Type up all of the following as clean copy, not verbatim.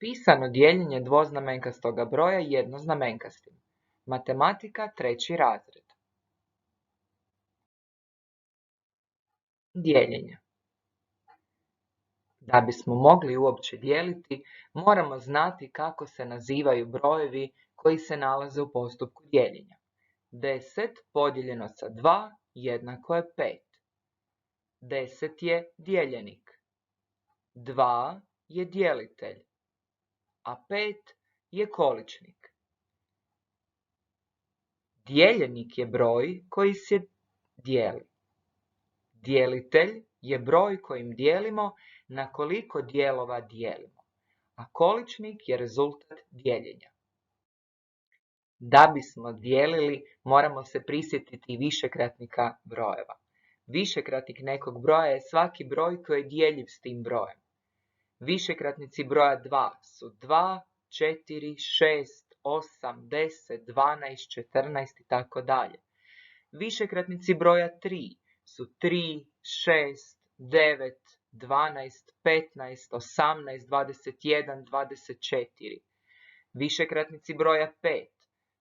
Pisano dijeljenje dvoznamenkastoga broja jednoznamenkastim. Matematika 3. razred. Dijeljenje. Da bismo mogli uopće dijeliti, moramo znati kako se nazivaju brojevi koji se nalaze u postupku dijeljenja. 10 podijeljeno sa 2 jednako je 5. 10 je dijeljenik. 2 je dijelitelj, a 5 je količnik. Dijeljenik je broj koji se dijeli. Dijelitelj je broj kojim dijelimo na koliko dijelova dijelimo, a količnik je rezultat dijeljenja. Da bismo dijelili, moramo se prisjetiti višekratnika brojeva. Višekratnik nekog broja je svaki broj koji je dijeljiv s tim brojem. Višekratnici broja 2 su 2, 4, 6, 8, 10, 12, 14 i tako dalje. Višekratnici broja 3 su 3, 6, 9, 12, 15, 18, 21, 24. Višekratnici broja 5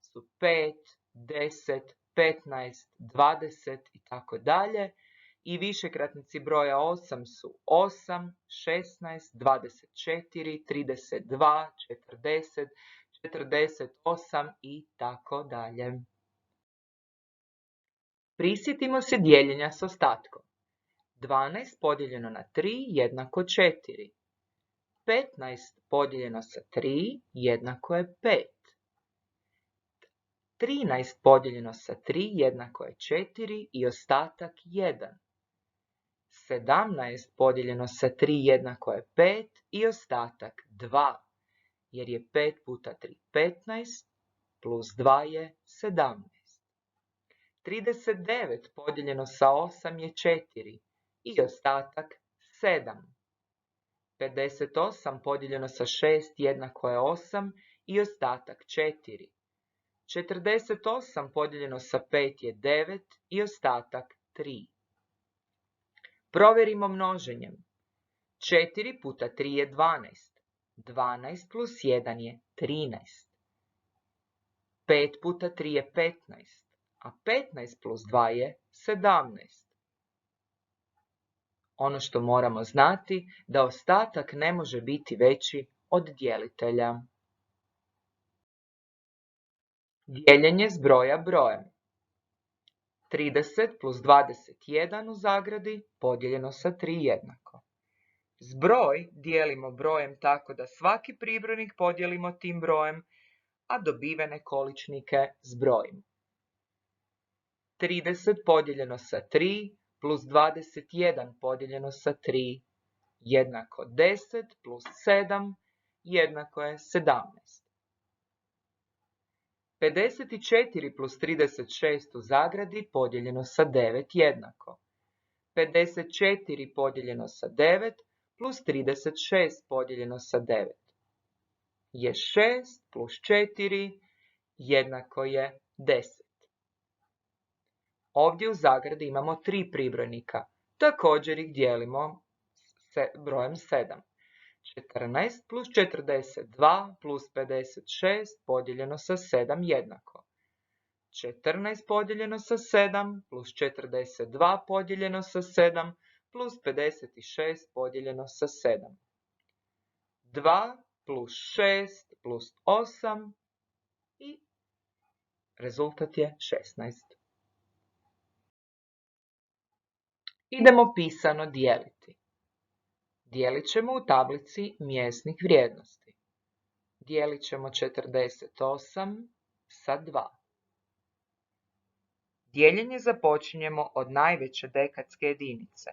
su 5, 10, 15, 20 i tako dalje. I višekratnici broja 8 su 8, 16, 24, 32, 40, 48 i tako dalje. Prisjetimo se dijeljenja s ostatkom. 12 podijeljeno na 3 jednako 4. 15 podijeljeno sa 3 jednako je 5. 13 podijeljeno sa 3 jednako je 4 i ostatak 1. 17 podijeljeno sa 3 jednako je 5 i ostatak 2, jer je 5 puta 3 15, plus 2 je 17. 39 podijeljeno sa 8 je 4 i ostatak 7. 58 podijeljeno sa 6 jednako je 8 i ostatak 4. 48 podijeljeno sa 5 je 9 i ostatak 3. Provjerimo množenjem. 4 puta 3 je 12. 12 plus 1 je 13. 5 puta 3 je 15, a 15 plus 2 je 17. Ono što moramo znati da ostatak ne može biti veći od dijelitelja. Dijeljenje zbroja brojem. 30 plus 21 u zagradi podijeljeno sa 3 jednako. Zbroj dijelimo brojem tako da svaki pribrojnik podijelimo tim brojem, a dobivene količnike zbrojimo. 30 podijeljeno sa 3 plus 21 podijeljeno sa 3 jednako 10 plus 7 jednako je 17. 54 plus 36 u zagradi podijeljeno sa 9 jednako. 54 podijeljeno sa 9 plus 36 podijeljeno sa 9 je 6 plus 4 jednako je 10. Ovdje u zagradi imamo 3 pribrojnika, također ih dijelimo brojem 7. 14 plus 42 plus 56 podijeljeno sa 7 jednako. 14 podijeljeno sa 7 plus 42 podijeljeno sa 7 plus 56 podijeljeno sa 7. 2 plus 6 plus 8 i rezultat je 16. Idemo pisano dijeliti. Dijelit ćemo u tablici mjesnih vrijednosti. Dijelit ćemo 48 sa 2. Dijeljenje započinjemo od najveće dekadske jedinice.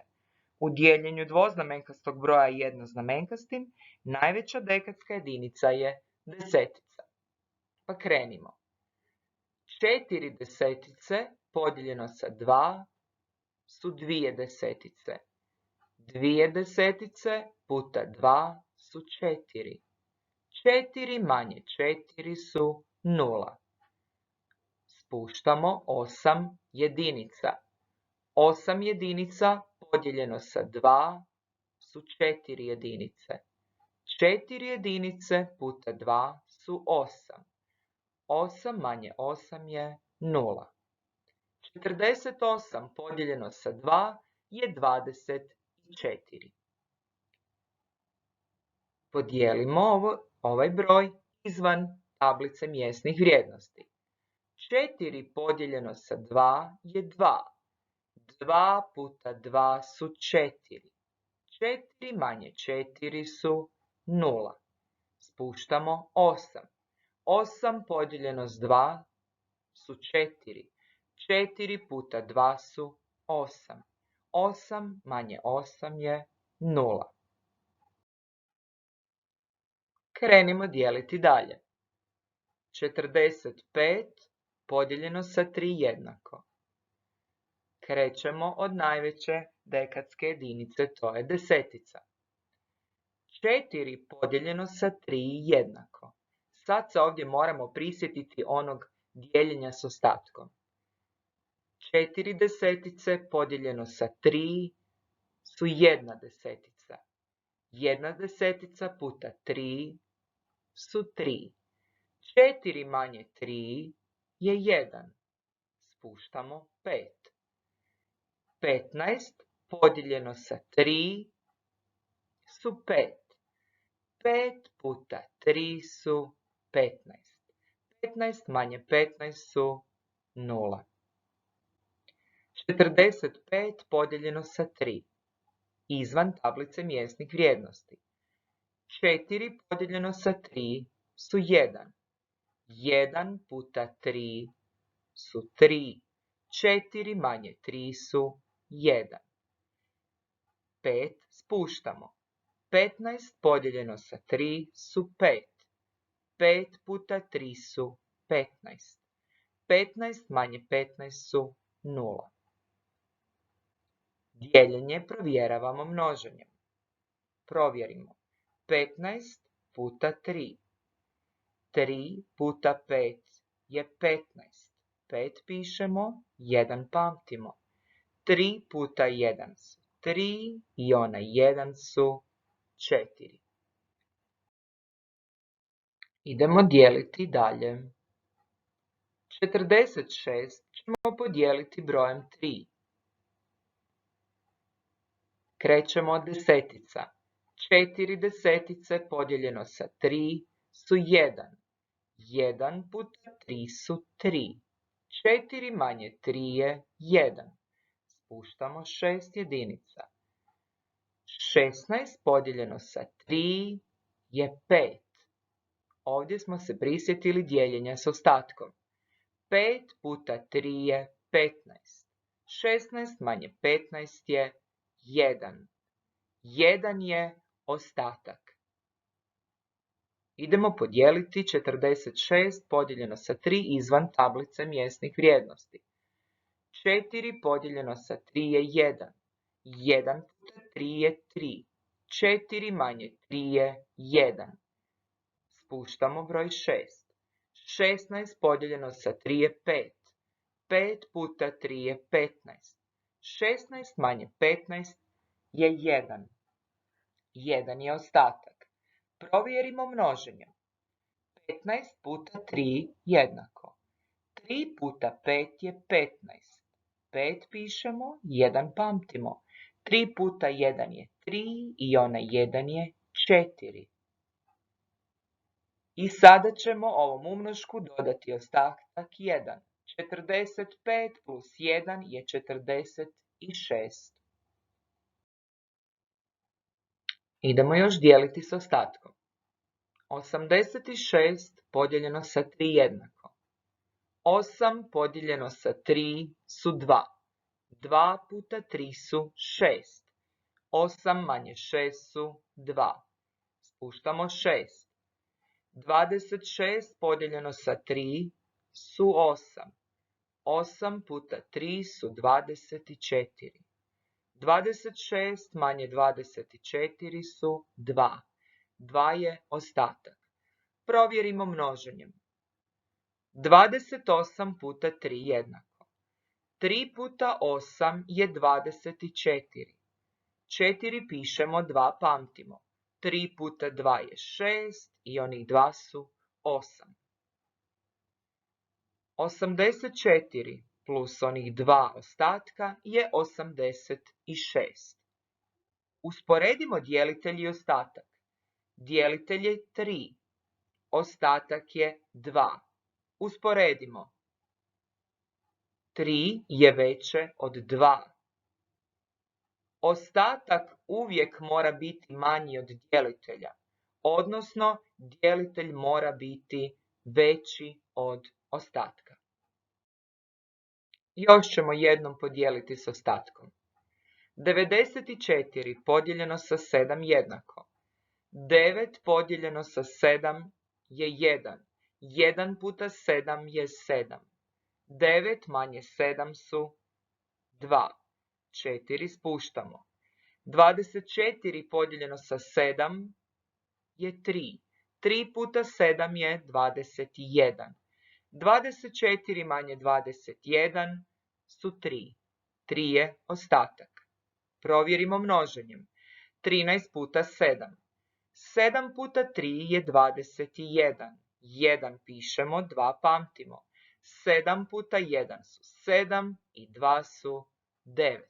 U dijeljenju dvoznamenkastog broja jednoznamenkastim najveća dekadska jedinica je desetica. Pa krenimo. 4 desetice podijeljeno sa 2 su 2 desetice. 2 desetice puta 2 su 4. 4 manje 4 su 0. Spuštamo 8 jedinica. 8 jedinica podijeljeno sa 2 su 4 jedinice. 4 jedinice puta 2 su 8. 8 manje 8 je 0. 48 podijeljeno sa 2 je 24. Podijelimo ovaj broj izvan tablice mjesnih vrijednosti. 4 podijeljeno sa 2 je 2. 2 puta 2 su 4. 4 manje 4 su 0. Spuštamo 8. 8 podijeljeno s 2 su 4. 4 puta 2 su 8. 8 manje 8 je 0. Krenimo dijeliti dalje. 45 podijeljeno sa 3 jednako. Krećemo od najveće dekadske jedinice, to je desetica. 4 podijeljeno sa 3 jednako. Sad se ovdje moramo prisjetiti onog dijeljenja s ostatkom. 4 desetice podijeljeno sa 3 su 1 desetica. 1 desetica puta 3 su 3. 4 manje 3 je 1. Spuštamo 5. 15 podijeljeno sa 3 su 5. 5 puta 3 su 15. 15 manje 15 su 0. 45 podijeljeno sa 3. Izvan tablice mjesnih vrijednosti. 4 podijeljeno sa 3 su 1. 1 puta 3 su 3. 4 manje 3 su 1. 5 spuštamo. 15 podijeljeno sa 3 su 5. 5 puta 3 su 15. 15 manje 15 su 0. Dijeljenje provjeravamo množenjem. Provjerimo. 15 puta 3. 3 puta 5 je 15. 5 pišemo, 1 pamtimo. 3 puta 1 su 3 i onaj 1 su 4. Idemo dijeliti dalje. 46 ćemo podijeliti brojem 3. Krećemo od desetica. 4 desetice podijeljeno sa 3 su 1. 1 puta 3 su 3. 4 manje 3 je 1. Spuštamo 6 jedinica. 16 podijeljeno sa 3 je 5. Ovdje smo se prisjetili dijeljenja s ostatkom. 5 puta 3 je 15. 16 manje 15 je 1. 1 je ostatak. Idemo podijeliti 46 podijeljeno sa 3 izvan tablice mjesnih vrijednosti. 4 podijeljeno sa 3 je 1. 1 puta 3 je 3. 4 manje 3 je 1. Spuštamo broj 6. 16 podijeljeno sa 3 je 5. 5 puta 3 je 15. 16 manje 15 je 1. 1 je ostatak. Provjerimo množenje. 15 puta 3 jednako. 3 puta 5 je 15. 5 pišemo, 1 pamtimo. 3 puta 1 je 3 i onaj 1 je 4. I sada ćemo ovom umnošku dodati ostatak 1. 45 plus 1 je 46. Idemo još dijeliti s ostatkom. 86 podijeljeno sa 3 jednako. 8 podijeljeno sa 3 su 2. 2 puta 3 su 6. 8 manje 6 su 2. Spuštamo 6. 26 podijeljeno sa 3 su 8. 8 puta 3 su 24. 26 manje 24 su 2. 2 je ostatak. Provjerimo množenjem. 28 puta 3 jednako. 3 puta 8 je 24. 4 pišemo, 2 pamtimo. 3 puta 2 je 6 i onih 2 su 8. 84 plus onih 2 ostatka je 86. Usporedimo djelitelj i ostatak. Djelitelj je 3, ostatak je 2. Usporedimo. 3 je veće od 2. Ostatak uvijek mora biti manji od djelitelja, odnosno djelitelj mora biti veći od ostatka. Još ćemo jednom podijeliti s ostatkom. 94 podijeljeno sa 7 jednako. 9 podijeljeno sa 7 je 1. 1 puta 7 je 7. 9 manje 7 su 2. 4 spuštamo. 24 podijeljeno sa 7 je 3. 3 puta 7 je 21. 24 manje 21 su 3. 3 je ostatak. Provjerimo množenjem. 13 puta 7. 7 puta 3 je 21. 1 pišemo, 2 pamtimo. 7 puta 1 su 7 i 2 su 9.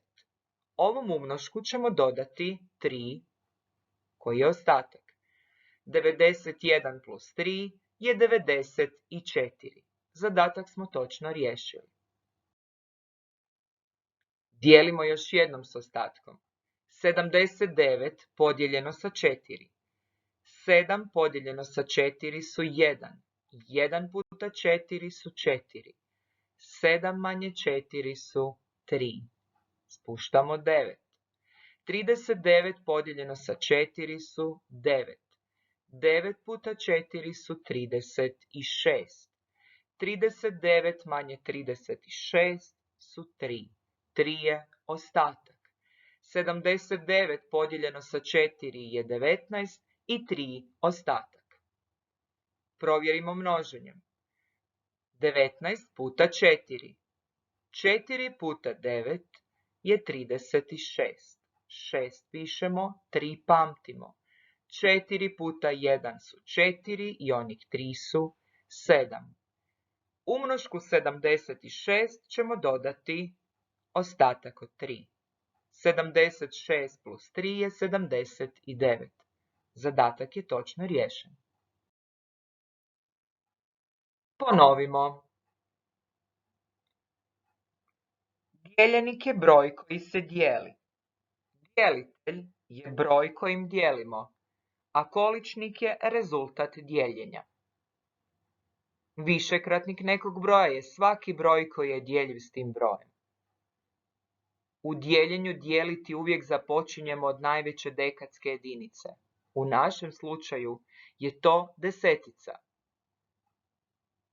Ovom umnošku ćemo dodati 3, koji je ostatak. 91 plus 3 je 94. Zadatak smo točno riješili. Dijelimo još jednom s ostatkom. 79 podijeljeno sa 4. 7 podijeljeno sa 4 su 1. 1 puta 4 su 4. 7 manje 4 su 3. Spuštamo 9. 39 podijeljeno sa 4 su 9. 9 puta 4 su 36. 39 manje 36 su 3. 3 je ostatak. 79 podijeljeno sa 4 je 19 i 3 ostatak. Provjerimo množenjem. 19 puta 4. 4 puta 9 je 36. 6 pišemo, 3 pamtimo. 4 puta 1 su 4 i onih 3 su 7. Umnošku 76 ćemo dodati ostatak od 3. 76 plus 3 je 79. Zadatak je točno riješen. Ponovimo. Dijeljenik je broj koji se dijeli. Djelitelj je broj kojim dijelimo, a količnik je rezultat dijeljenja. Višekratnik nekog broja je svaki broj koji je djeljiv s tim brojem. U dijeljenju dijeliti uvijek započinjemo od najveće dekadske jedinice. U našem slučaju je to desetica.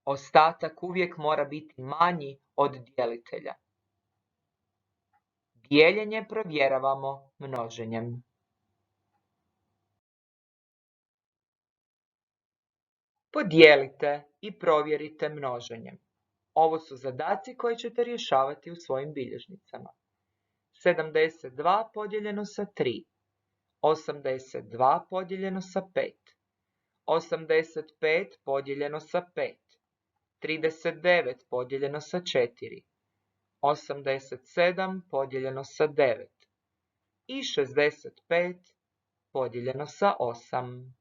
Ostatak uvijek mora biti manji od djelitelja. Dijeljenje provjeravamo množenjem. Podijelite i provjerite množenjem. Ovo su zadaci koje ćete rješavati u svojim bilježnicama. 72 podijeljeno sa 3. 82 podijeljeno sa 5. 85 podijeljeno sa 5. 39 podijeljeno sa 4. 87 podijeljeno sa 9. I 65 podijeljeno sa 8.